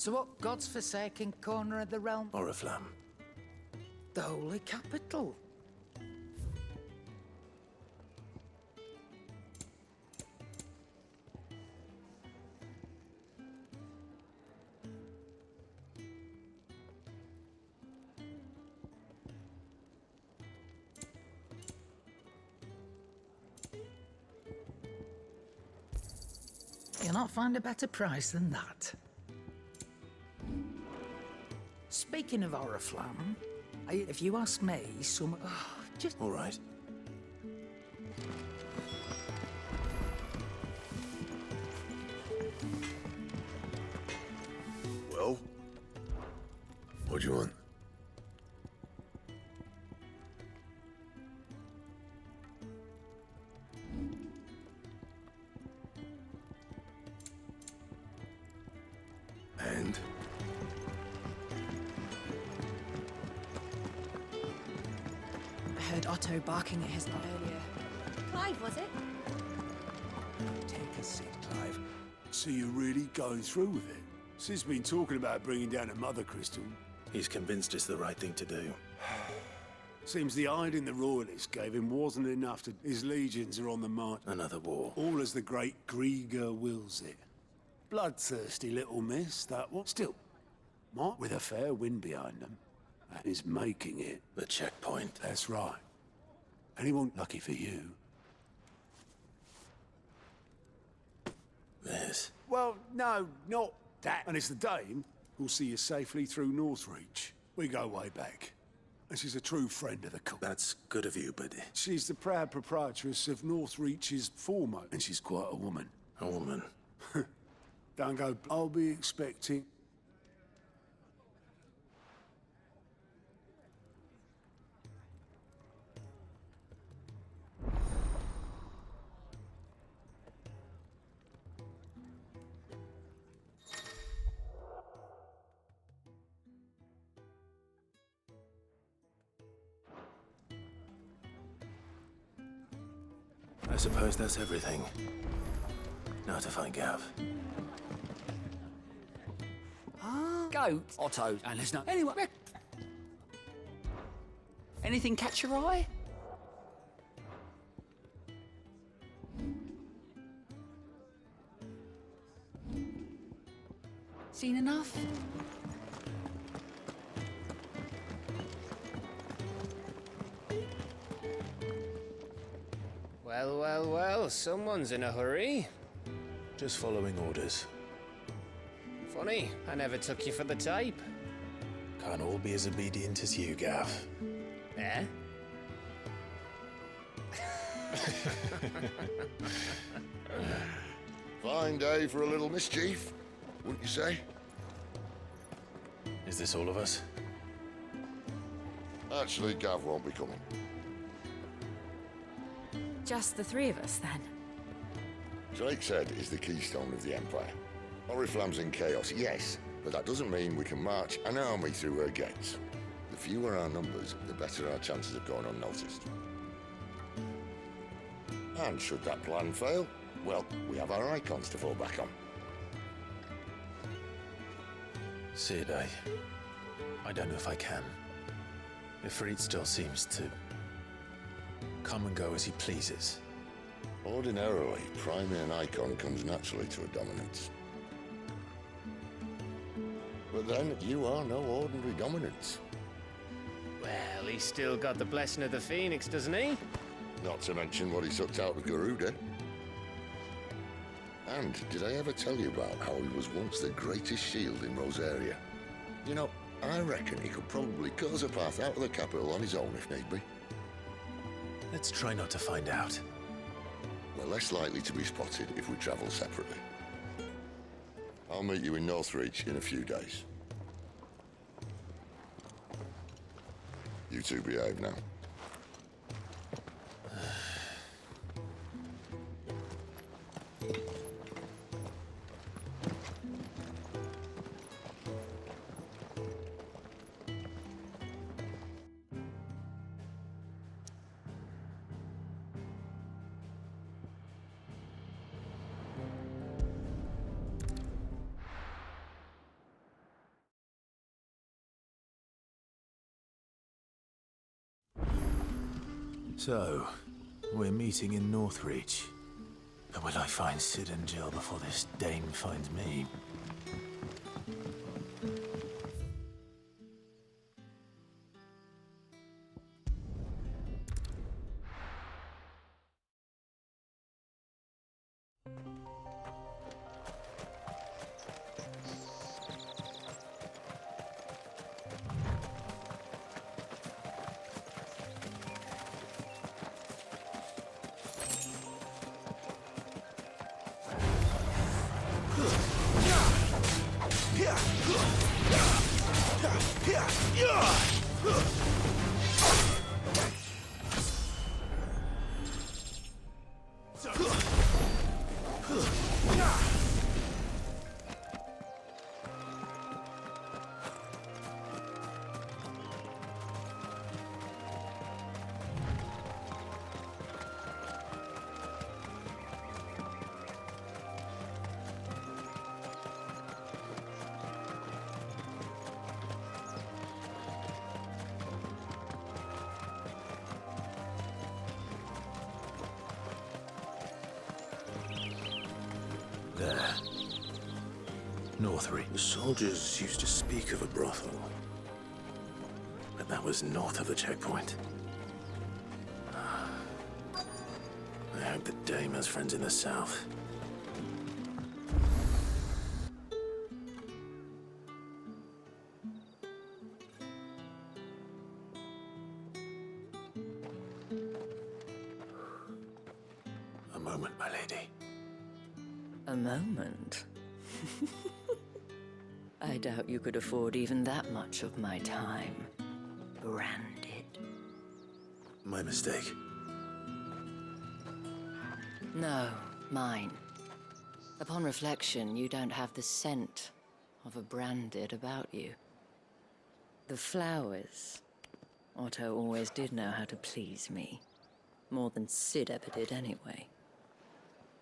So what God's forsaken corner of the realm? Oriflamme. The holy capital. You'll not find a better price than that. Speaking of Oriflamme, if you ask me, some... just... All right. Well? What do you want? And? I heard Otto barking at his lot earlier. Clive, was it? Take a seat, Clive. So you're really going through with it? Sid's been talking about bringing down a mother crystal. He's convinced it's the right thing to do. Seems the hiding the royalists gave him wasn't enough to... His legions are on the march. Another war. All as the great Grieger wills it. Bloodthirsty little miss, that one. Still, might with a fair wind behind them. That is making it. The checkpoint. That's right. And he won't lucky for you. Yes. Well, no, not that. And it's the dame who'll see you safely through Northreach. We go way back. And she's a true friend of the court. That's good of you, but... She's the proud proprietress of Northreach's foremost. And she's quite a woman. A woman. Don't go... I'll be expecting... I suppose that's everything. Now to find Gav. Goat, Otto, and there's no... Anyway... Anything catch your eye? Seen enough? Well, well, well, someone's in a hurry. Just following orders. Funny, I never took you for the type. Can't all be as obedient as you, Gav. Eh? Fine day for a little mischief, wouldn't you say? Is this all of us? Actually, Gav won't be coming. Just the three of us, then? Drake's Head is the keystone of the Empire. Oriflamme's in chaos, yes, but that doesn't mean we can march an army through her gates. The fewer our numbers, the better our chances of going unnoticed. And should that plan fail, well, we have our icons to fall back on. Sid, I don't know if I can. Ifrit still seems to come and go as he pleases. Ordinarily, priming an icon comes naturally to a dominance. But then, you are no ordinary dominance. Well, he's still got the blessing of the Phoenix, doesn't he? Not to mention what he sucked out of Garuda. And did I ever tell you about how he was once the greatest shield in Rosaria? You know, I reckon he could probably cut us a path out of the capital on his own if need be. Let's try not to find out. We're less likely to be spotted if we travel separately. I'll meet you in Northreach in a few days. You two behave now. So, we're meeting in Northreach. But will I find Sid and Jill before this dame finds me? There. Northreach. The soldiers used to speak of a brothel, But that was north of the checkpoint. I hope the dame has friends in the south. A moment, my lady. A moment? I doubt you could afford even that much of my time. Branded. My mistake. No, mine. Upon reflection, you don't have the scent of a branded about you. The flowers. Otto always did know how to please me. More than Sid ever did anyway.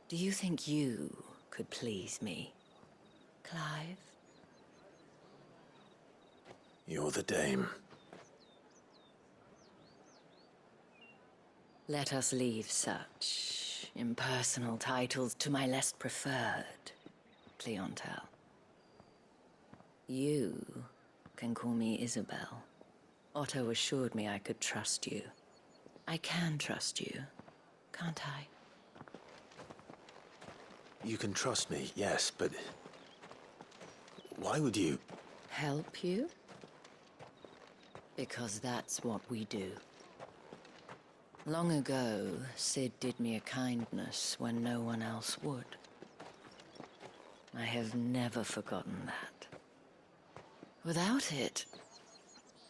Do you think you could please me, Clive? You're the dame. Let us leave such impersonal titles to my less preferred clientele. You can call me Isabel. Otto assured me I could trust you. I can trust you, can't I? You can trust me, yes, but... why would you... Help you? Because that's what we do. Long ago, Sid did me a kindness when no one else would. I have never forgotten that. Without it,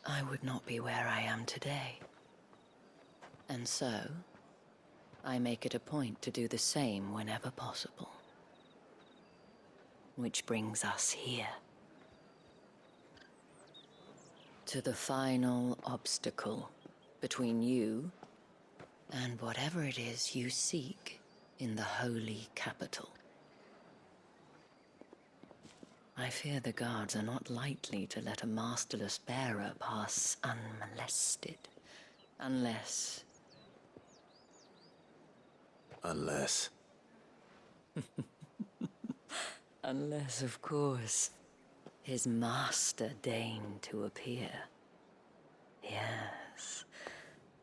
I would not be where I am today. And so, I make it a point to do the same whenever possible. Which brings us here. To the final obstacle between you and whatever it is you seek in the holy capital. I fear the guards are not likely to let a masterless bearer pass unmolested. Unless... Unless... Unless, of course, his master deigned to appear. Yes,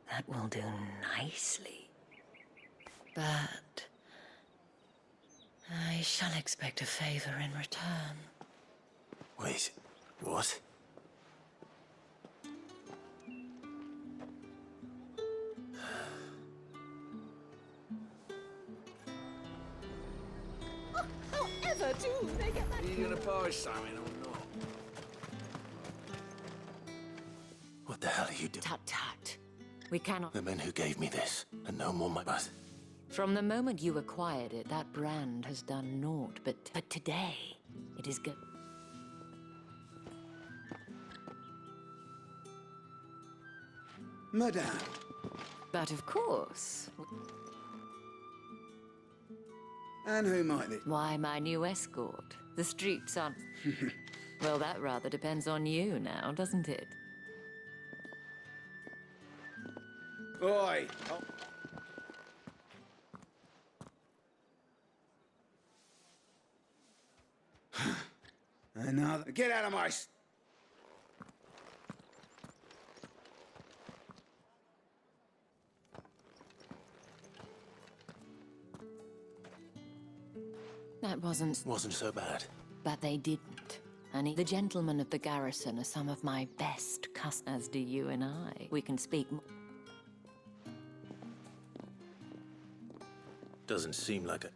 that will do nicely. But... I shall expect a favor in return. Wait, what? However do they get that? Are you gonna buy something or not? What the hell are you doing? Tut tut. We cannot... The men who gave me this, and no more my butt. From the moment you acquired it, that brand has done naught. But today, it is good. Madame. But of course. And who might this? Why my new escort? The streets aren't... Well, that rather depends on you now, doesn't it? Oi! Another. Get out of my. That wasn't... Wasn't so bad. But they didn't. And the gentlemen of the garrison are some of my best customers, as do you and I. We can speak... Doesn't seem like it.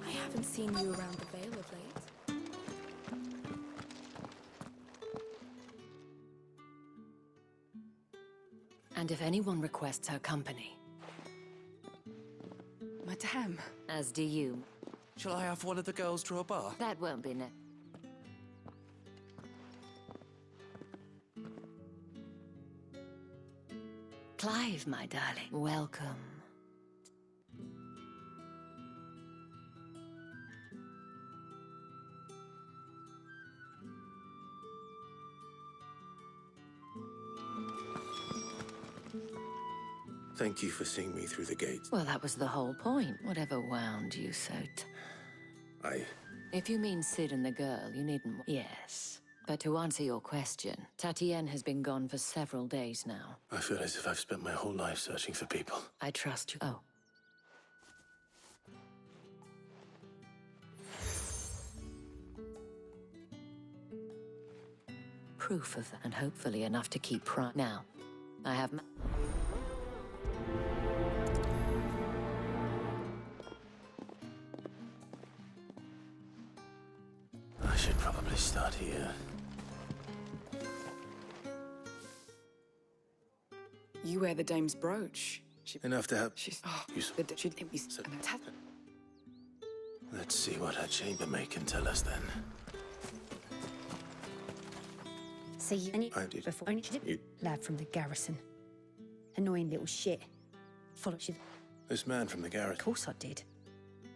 I haven't seen you around the Vale of late. And if anyone requests her company, Madame. as do you, Shall I have one of the girls draw a bar? that won't be Clive, my darling, welcome. Thank you for seeing me through the gates. Well, that was the whole point. Whatever wound you so If you mean Sid and the girl, you needn't... Yes. But to answer your question, Tatienne has been gone for several days now. I feel as if I've spent my whole life searching for people. I trust you. Oh. Proof of that, and hopefully enough to keep Now, I have... I should probably start here. You wear the dame's brooch. Enough to have... She's... Useful. Let's see what her chambermaid can tell us then. So you... I did. Before you... Lad from the garrison. Annoying little shit. Followed you... This man from the garrison. Of course I did.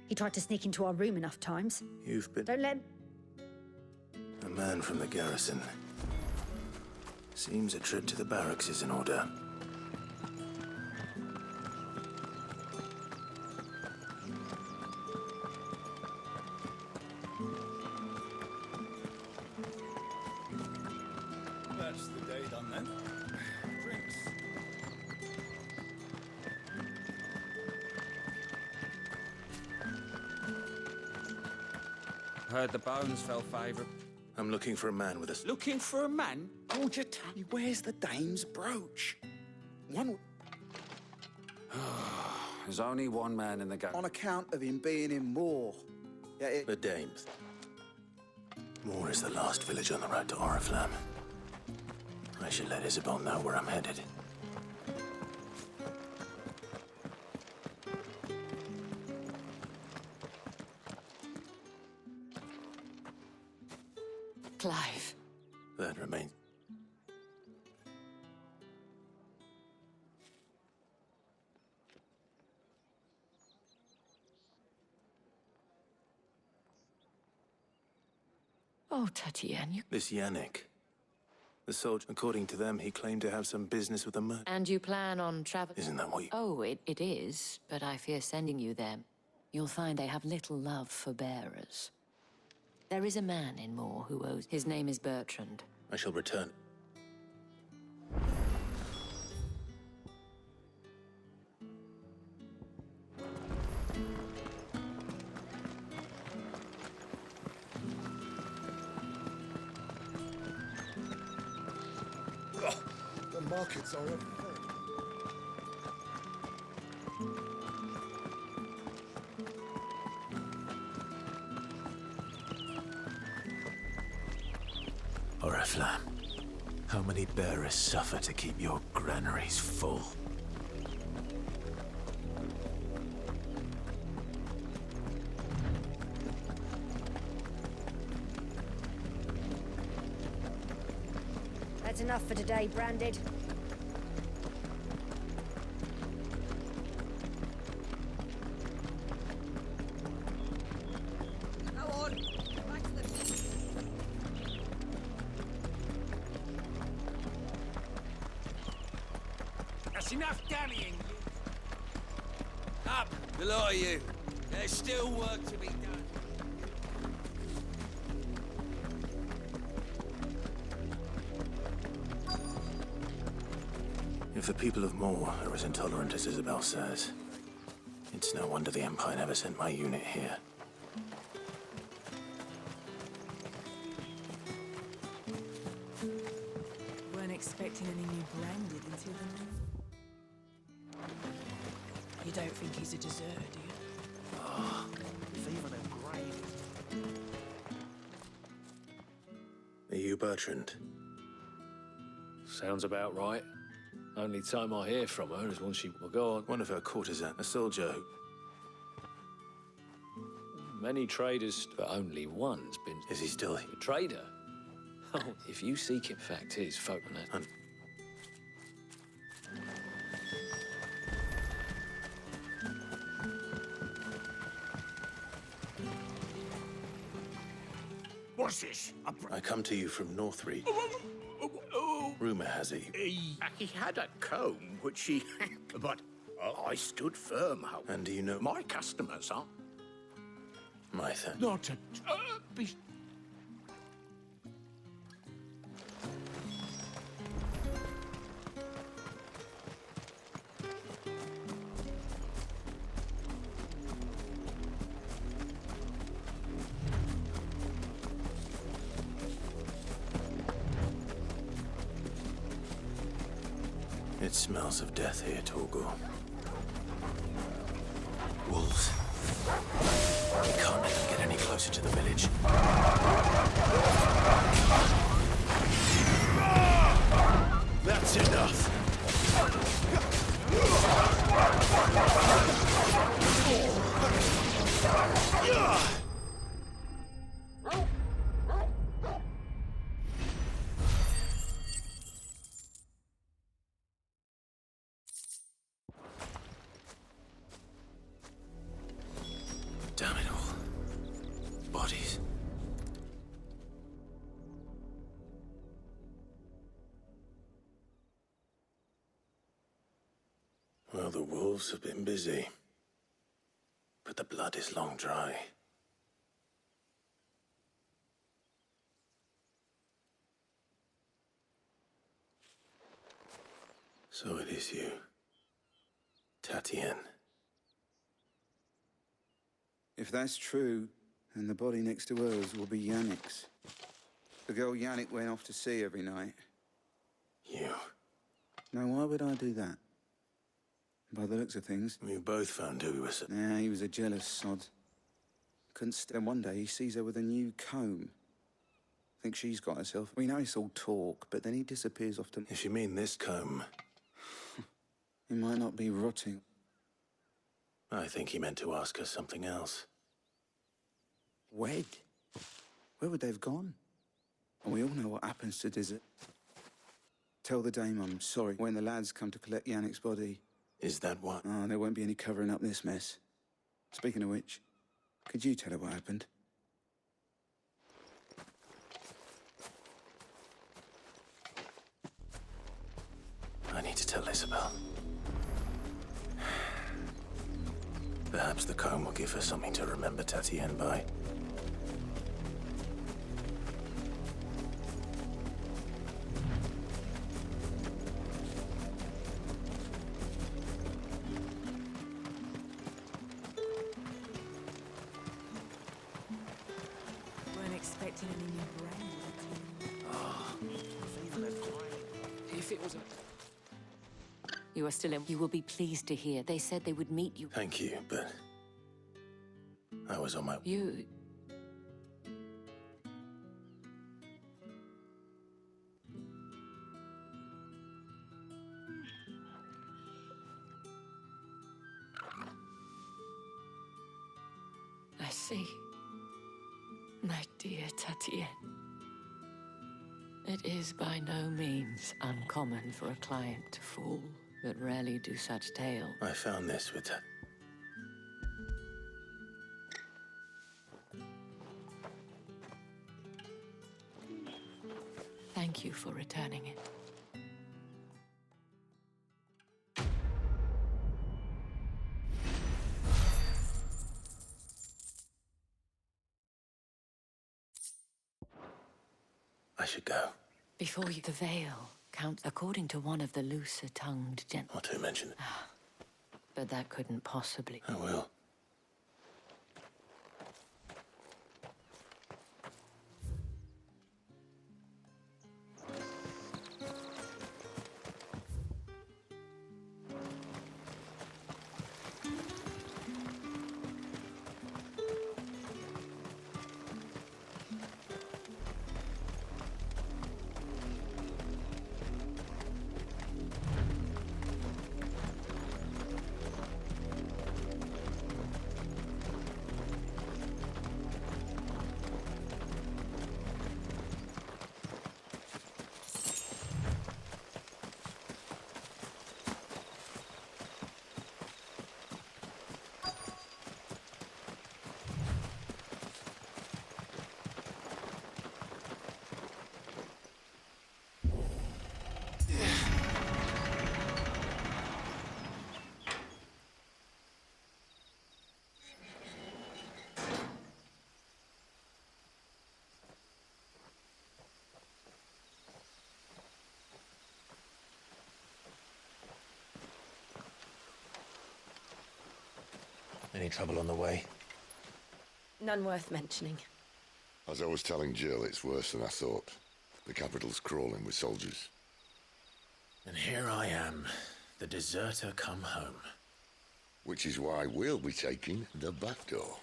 He tried to sneak into our room enough times. You've been... Don't let him... A man from the garrison. Seems a trip to the barracks is in order. That's the day done then. Drinks. Heard the bones fell favourite. I'm looking for a man with a... Looking for a man? Hold your tongue. He wears the dame's brooch. One... There's only one man in the game. On account of him being in Moor. Yeah, The Dames. Moor is the last village on the road to Oriflamme. I should let Isabel know where I'm headed. Clive. That remains... Oh, Tatienne, you... This Yannick. The soldier, according to them, he claimed to have some business with a murder. And you plan on travel... Isn't that what you... Oh, it is, but I fear sending you there. You'll find they have little love for bearers. There is a man in Moor who owes... His name is Bertrand. I shall return. The markets are everywhere. Oriflamme, how many bearers suffer to keep your granaries full? That's enough for today, Branded. Go on. Back to the... It's enough dallying. Up, the lot of you. There's still work to be done. If the people of Moore are as intolerant as Isabel says, it's no wonder the Empire never sent my unit here. Weren't expecting any new branded until then. You don't think he's a deserter, do you? If even a grave. Are you Bertrand? Sounds about right. Only time I hear from her is when she... Well, go on. One of her courtesans, a soldier who... Many traders, but only one's been... Is he still here? A trader? Oh, if you seek him, fact is, folk and that... What's this? I come to you from Northreach. Rumour has it. He had a comb, which he... but I stood firm, however. And do you know... My customers are... My thanks. Not a... It smells of death here, Torgor. Wolves. We can't let them get any closer to the village. That's enough. Damn it all. Bodies. Well, the wolves have been busy. But the blood is long dry. So it is you, Tatienne. If that's true, then the body next to hers will be Yannick's. The girl Yannick went off to see every night. You. Now, why would I do that? By the looks of things... We both found who he was... Yeah, he was a jealous sod. Couldn't stand. One day he sees her with a new comb. Thinks she's got herself. We know it's all talk, but then he disappears off to... If you mean this comb... He might not be rotting. I think he meant to ask her something else. Wed? Where would they have gone? And we all know what happens to Desert. Tell the dame I'm sorry when the lads come to collect Yannick's body. Is that what? Oh, there won't be any covering up this mess. Speaking of which, could you tell her what happened? I need to tell Isabel. Perhaps the comb will give her something to remember Tatienne by. Weren't expecting any new brand. If it was a... You are still in. You will be pleased to hear. They said they would meet you. Thank you, but... I was on my... You... I see. My dear Tatienne. It is by no means uncommon for a client to fall, but rarely do such tales. I found this with her. Thank you for returning it. I should go. Before you, the veil counts according to one of the looser-tongued gentlemen. Not to mention it. But that couldn't possibly. I will. Any trouble on the way? None worth mentioning. As I was telling Jill, it's worse than I thought. The capital's crawling with soldiers. And here I am, the deserter come home. Which is why we'll be taking the back door.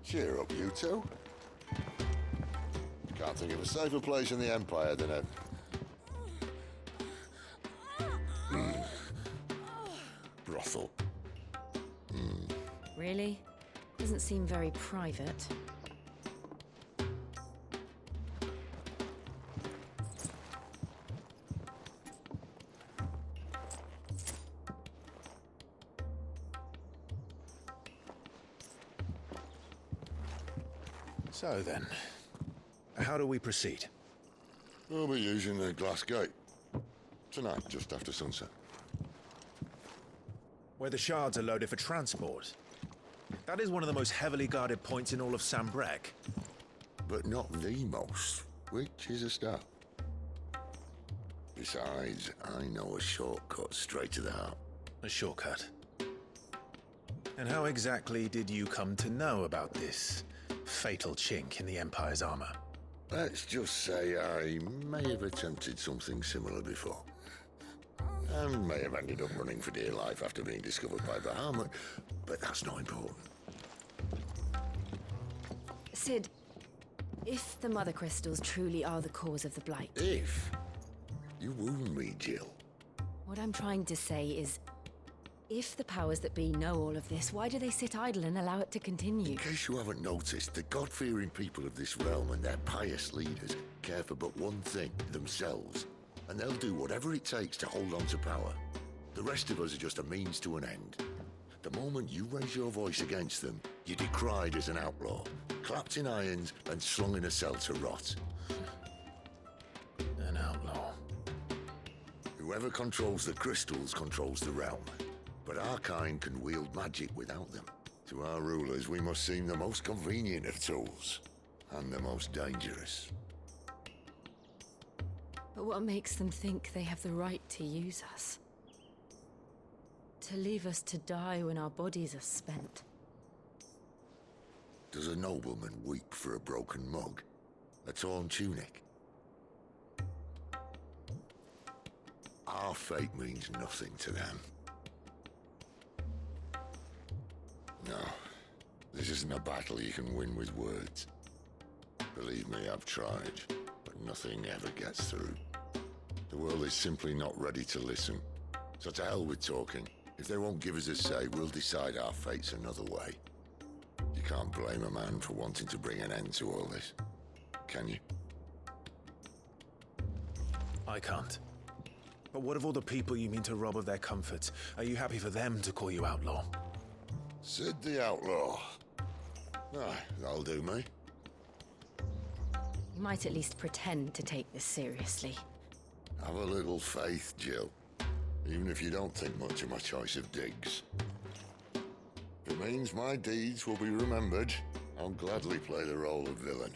Cheer up, you two. Can't think of a safer place in the Empire than a... brothel. Really? Doesn't seem very private. So then, how do we proceed? We'll be using the glass gate. Tonight, just after sunset. Where the shards are loaded for transport. That is one of the most heavily guarded points in all of Sambrec. But not the most, which is a start. Besides, I know a shortcut straight to the heart. A shortcut? And how exactly did you come to know about this fatal chink in the Empire's armor? Let's just say I may have attempted something similar before. And may have ended up running for dear life after being discovered by Bahamut, but that's not important. Sid, if the Mother Crystals truly are the cause of the Blight... If? You wound me, Jill. What I'm trying to say is, if the powers that be know all of this, why do they sit idle and allow it to continue? In case you haven't noticed, the God-fearing people of this realm and their pious leaders care for but one thing, themselves. And they'll do whatever it takes to hold on to power. The rest of us are just a means to an end. The moment you raise your voice against them, you're decried as an outlaw, clapped in irons and slung in a cell to rot. An outlaw. Whoever controls the crystals controls the realm. But our kind can wield magic without them. To our rulers, we must seem the most convenient of tools, and the most dangerous. But what makes them think they have the right to use us? To leave us to die when our bodies are spent? Does a nobleman weep for a broken mug? A torn tunic? Our fate means nothing to them. No, this isn't a battle you can win with words. Believe me, I've tried, but nothing ever gets through. The world is simply not ready to listen. So to hell with talking. If they won't give us a say, we'll decide our fates another way. You can't blame a man for wanting to bring an end to all this, can you? I can't. But what of all the people you mean to rob of their comforts? Are you happy for them to call you outlaw? Sid the Outlaw. Aye, that'll do me. You might at least pretend to take this seriously. Have a little faith, Jill. Even if you don't think much of my choice of digs. If it means my deeds will be remembered, I'll gladly play the role of villain.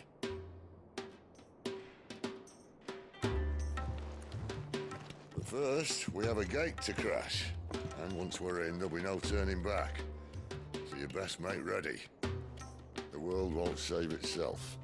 But first, we have a gate to crash. And once we're in, there'll be no turning back. So you best make ready. The world won't save itself.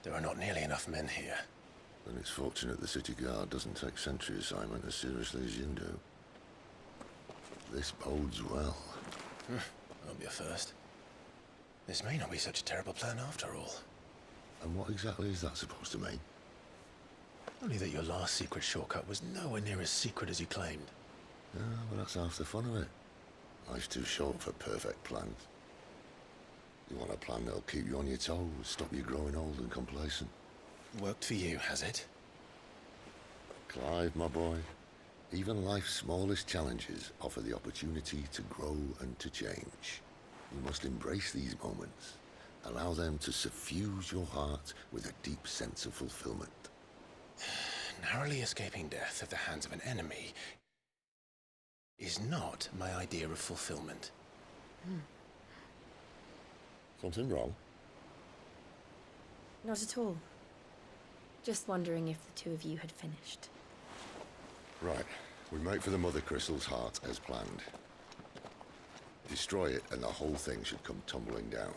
There are not nearly enough men here. Then it's fortunate the city guard doesn't take sentry assignment as seriously as you do. This bodes well. Won't be a first. This may not be such a terrible plan after all. And what exactly is that supposed to mean? Only that your last secret shortcut was nowhere near as secret as you claimed. Yeah, but that's half the fun of it. Life's too short for perfect plans. You want a plan that'll keep you on your toes, stop you growing old and complacent. Worked for you, has it? Clive, my boy, even life's smallest challenges offer the opportunity to grow and to change. You must embrace these moments. Allow them to suffuse your heart with a deep sense of fulfillment. Narrowly escaping death at the hands of an enemy is not my idea of fulfillment. Something wrong? Not at all. Just wondering if the two of you had finished. Right. We make for the Mother Crystal's heart as planned. Destroy it and the whole thing should come tumbling down.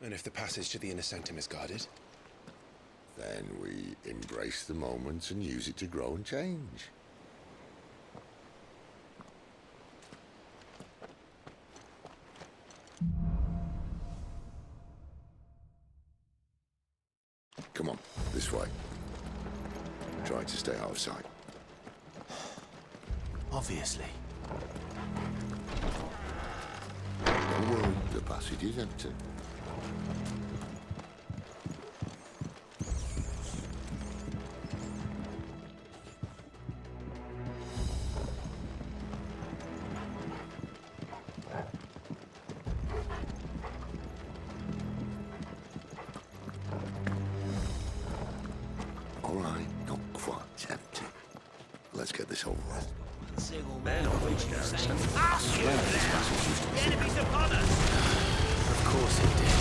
And if the passage to the inner sanctum is guarded? Then we embrace the moment and use it to grow and change. Come on, this way. Try to stay out of sight. Obviously. Don't worry, the passage is empty. All right, not quite empty. Let's get this over with. Men on which garrison? The enemy's upon us! Of course it did.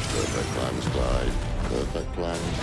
Perfect plans, Clyde. Perfect plans.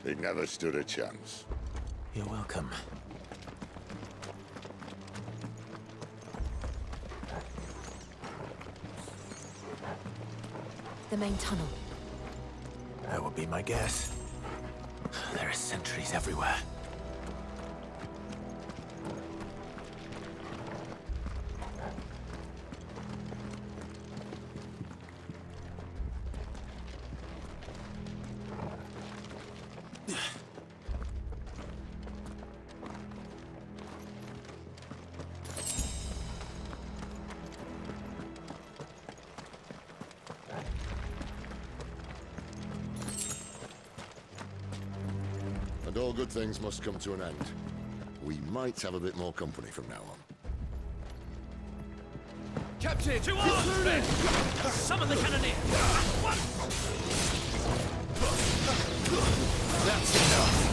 It never stood a chance. You're welcome. The main tunnel. That would be my guess. There are sentries everywhere. And all good things must come to an end. We might have a bit more company from now on. Captain! To arms, men! Summon the cannoneer! That's enough!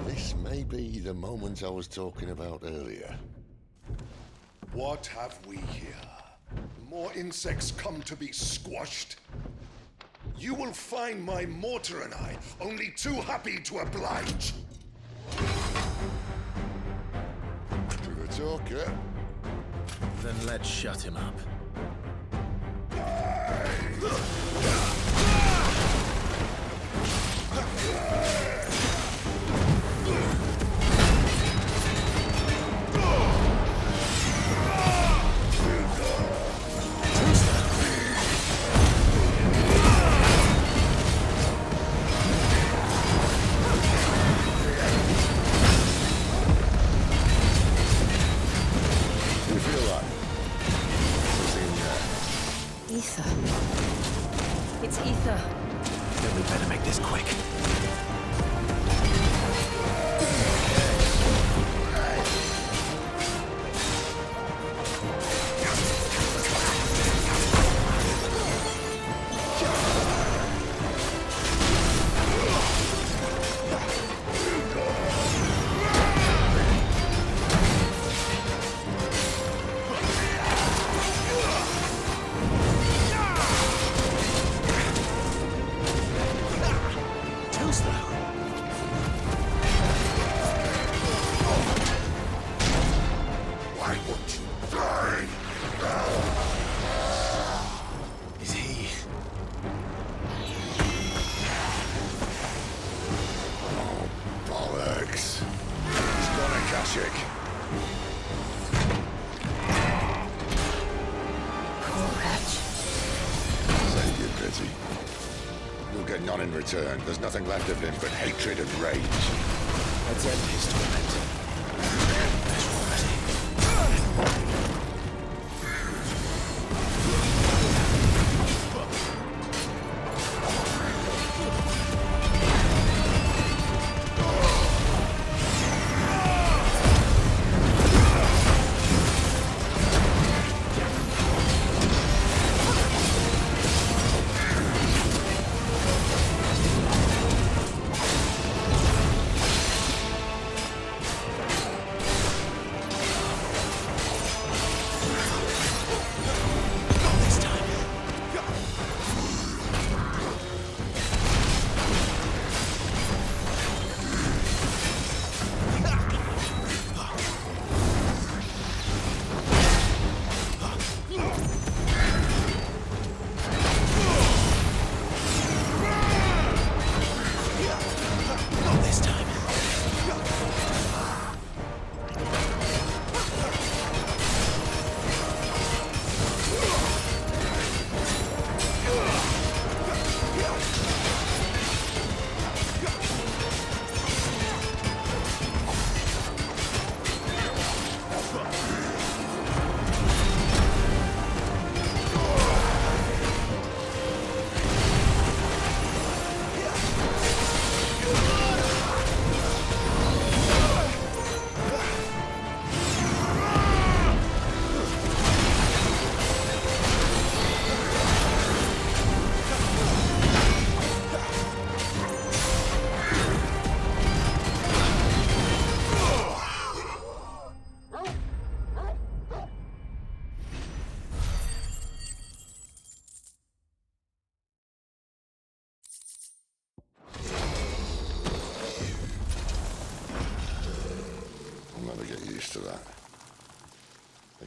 This may be the moment I was talking about earlier. What have we here? More insects come to be squashed? You will find my mortar and I only too happy to oblige. With a talker. Then let's shut him up. Ether. It's ether. Then we better make this quick. Why won't you die? Is he? Oh, bollocks. He's gone, Akashic. Poor wretch. Save your pity. You'll get none in return. There's nothing left of him but hatred and rage. Let's end his torment.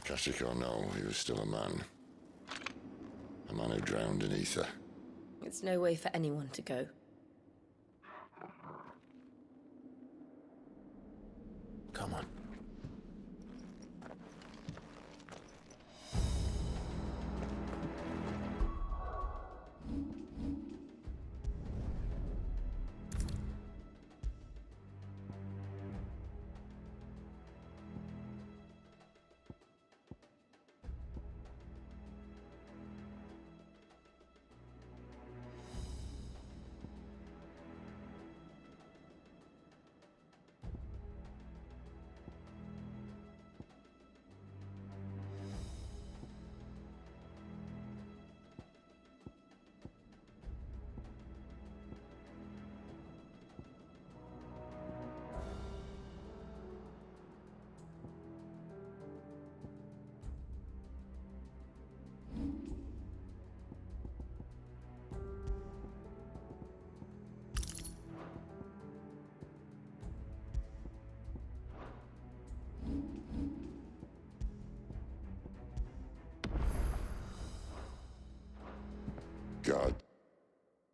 Kashyyyk or no, he was still a man. A man who drowned in ether. It's no way for anyone to go. Come on.